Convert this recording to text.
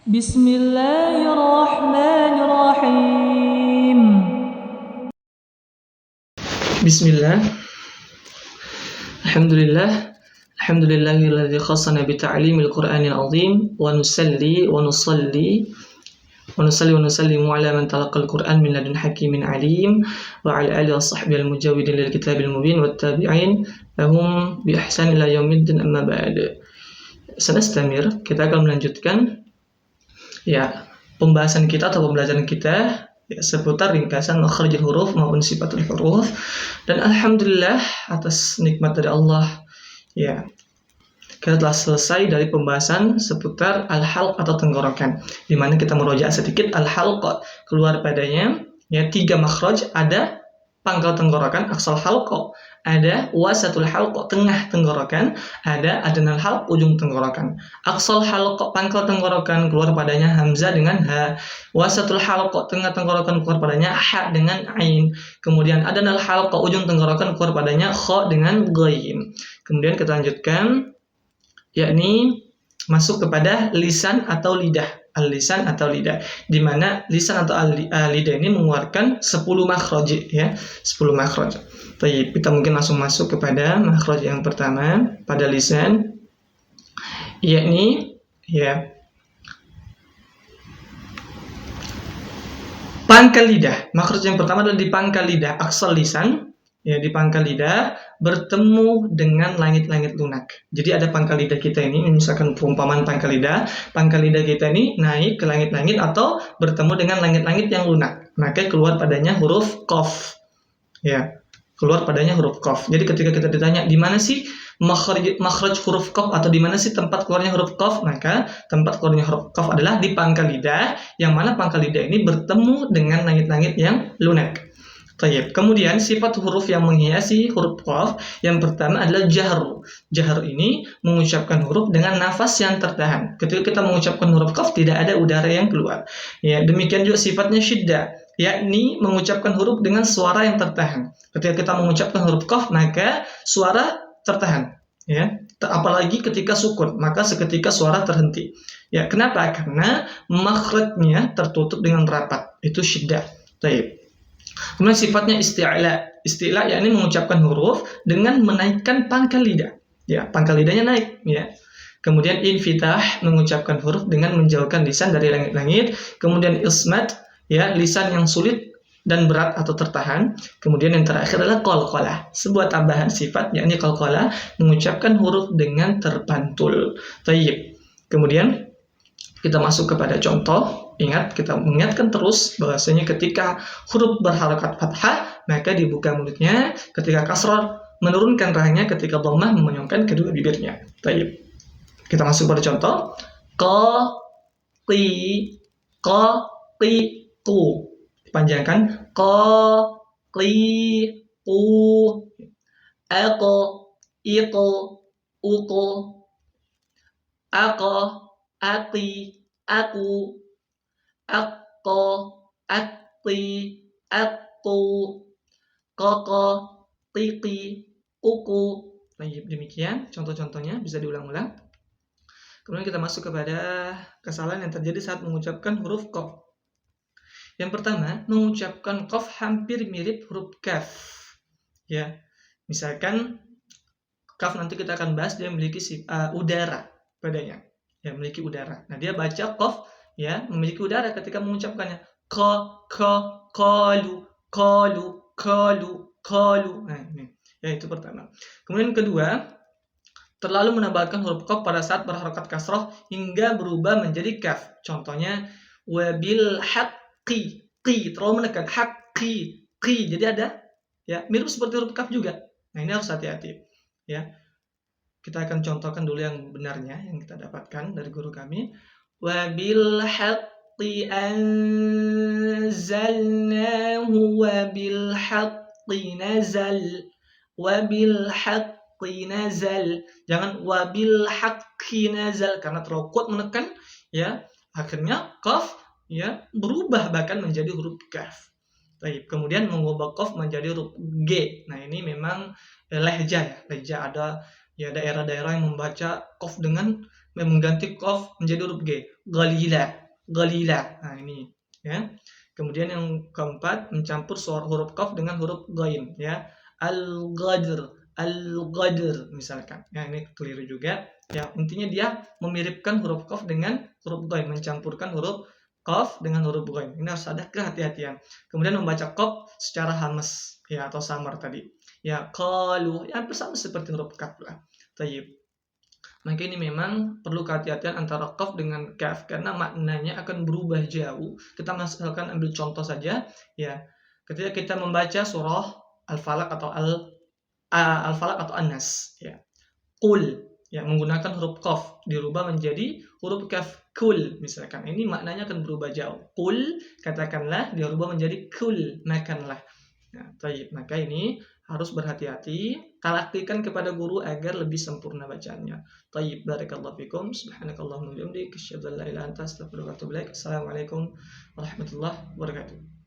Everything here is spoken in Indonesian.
Bismillahirrahmanirrahim. Bismillah, Alhamdulillah, Alhamdulillahilladzi khassana bi ta'limil Qur'anil azim wa nusalli wa nusallimu ala man talaqal Qur'an min ladun hakimin alim wa ala alihi wa sahbihi al-mujawwidin lil kitabil mubin wat tabi'in lahum bi ihsan ila yaumiddin amma ba'd. Sanastamir, kita akan melanjutkan pembahasan kita atau pembelajaran kita seputar ringkasan makharijul huruf maupun sifatul huruf. Dan alhamdulillah atas nikmat dari Allah kita telah selesai dari pembahasan seputar al-halq atau tenggorokan, di mana kita merojaah sedikit al-halq, keluar padanya 3 makhraj, ada pangkal tenggorokan aksal halq, ada wasatul halq tengah tenggorokan, ada adnal halq ujung tenggorokan. Aksal halq pangkal tenggorokan keluar padanya hamzah dengan ha, wasatul halq tengah tenggorokan keluar padanya ha dengan ain, kemudian adnal halq ujung tenggorokan keluar padanya kha dengan ghain. Kemudian kita lanjutkan, yakni masuk kepada lisan atau lidah, al-lisan atau lidah, di mana lisan atau lidah ini mengeluarkan 10 makhraj 10 makhraj. Baik, kita mungkin langsung masuk kepada makhraj yang pertama pada lisan, yakni pangkal lidah. Makhraj yang pertama adalah di pangkal lidah, aksal lisan, di pangkal lidah bertemu dengan langit-langit lunak. Jadi ada pangkal lidah kita ini, misalkan perumpamaan pangkal lidah kita ini naik ke langit-langit atau bertemu dengan langit-langit yang lunak, maka keluar padanya huruf qaf. Keluar padanya huruf qaf. Jadi ketika kita ditanya di mana sih makhraj huruf qaf atau di mana sih tempat keluarnya huruf qaf, maka tempat keluarnya huruf qaf adalah di pangkal lidah, yang mana pangkal lidah ini bertemu dengan langit-langit yang lunak. Baik. Kemudian sifat huruf yang menghiasi huruf qaf yang pertama adalah jahru. Jahru ini mengucapkan huruf dengan nafas yang tertahan. Ketika kita mengucapkan huruf qaf tidak ada udara yang keluar. Demikian juga sifatnya syiddah, yakni mengucapkan huruf dengan suara yang tertahan. Ketika kita mengucapkan huruf qaf maka suara tertahan. Apalagi ketika sukun, maka seketika suara terhenti. Kenapa? Karena makhrajnya tertutup dengan rapat. Itu syiddah. Baik. Kemudian sifatnya isti'la yakni mengucapkan huruf dengan menaikkan pangkal lidah. Pangkal lidahnya naik. Kemudian infitah mengucapkan huruf dengan menjauhkan lisan dari langit-langit. Kemudian ismat, lisan yang sulit dan berat atau tertahan. Kemudian yang terakhir adalah qalqalah, sebuah tambahan sifat, yakni qalqalah mengucapkan huruf dengan terpantul. Baik. Kemudian kita masuk kepada contoh. Ingat, kita mengingatkan terus bahwasanya ketika huruf berharakat fathah maka dibuka mulutnya, ketika kasrah menurunkan rahangnya, ketika dhammah memonyongkan kedua bibirnya. Baik. Kita masuk pada contoh. Qa qi qu. Dipanjangkan qa qi qu. Aqa iqa uqa. Aqa aqi aku. Aqqa aqi aqu. Qaqa qiqi uku. Baik, demikian contoh-contohnya, bisa diulang-ulang. Kemudian kita masuk kepada kesalahan yang terjadi saat mengucapkan huruf qaf. Yang pertama, mengucapkan qaf hampir mirip huruf kaf. Misalkan kaf nanti kita akan bahas, dia memiliki udara padanya. Memiliki udara. Nah, dia baca qaf memiliki udara ketika mengucapkannya. Qalu. Nah, ini. Itu pertama. Kemudian kedua, terlalu menambahkan huruf qaf pada saat berharakat kasrah hingga berubah menjadi kaf. Contohnya wabil haqqi, qi, terlalu menekan haqqi, qi. Jadi ada mirip seperti huruf kaf juga. Nah, ini harus hati-hati. Kita akan contohkan dulu yang benarnya yang kita dapatkan dari guru kami. Wabil haqqi anzalnahu wabil haqqi nazal. Wabil haqqi nazal. Jangan wabil haqqi nazal, karena terlalu kuat menekan, akhirnya qaf berubah bahkan menjadi huruf kaf. Baik, kemudian mengubah qaf menjadi huruf G. Nah, ini memang lehja. Lehja ada daerah-daerah yang membaca qaf dengan mengganti qaf menjadi huruf G. Ghalila, ghalila. Nah, ini ya. Kemudian yang keempat mencampur suara huruf qaf dengan huruf ghain ya. Al-ghadr, al-ghadr misalkan. Ya, ini keliru juga. Ya, intinya dia memiripkan huruf qaf dengan huruf ghain, mencampurkan huruf qaf dengan huruf ghain. Ini harus ada kehati-hatian. Kemudian membaca qaf secara hamas ya atau samar tadi. Ya, qalu, ya hampir sama seperti huruf kaf lah. Tayyib. Maka ini memang perlu kehati-hatian antara qaf dengan kaf karena maknanya akan berubah jauh. Kita misalkan ambil contoh saja ya. Ketika kita membaca surah Al-Falaq atau Al-Falaq atau An-Nas ya. Qul ya menggunakan huruf qaf dirubah menjadi huruf kaf kul misalkan. Ini maknanya akan berubah jauh. Qul katakanlah dirubah menjadi kul makanlah. Nah, maka ini harus berhati-hati, praktikan kepada guru agar lebih sempurna bacaannya. Tayyib, barakallahu fikum, subhanakallahumma wa bihamdika, asyhadu an la ilaha illa anta, astaghfiruka wa atubu ilaik. Assalamualaikum warahmatullahi wabarakatuh.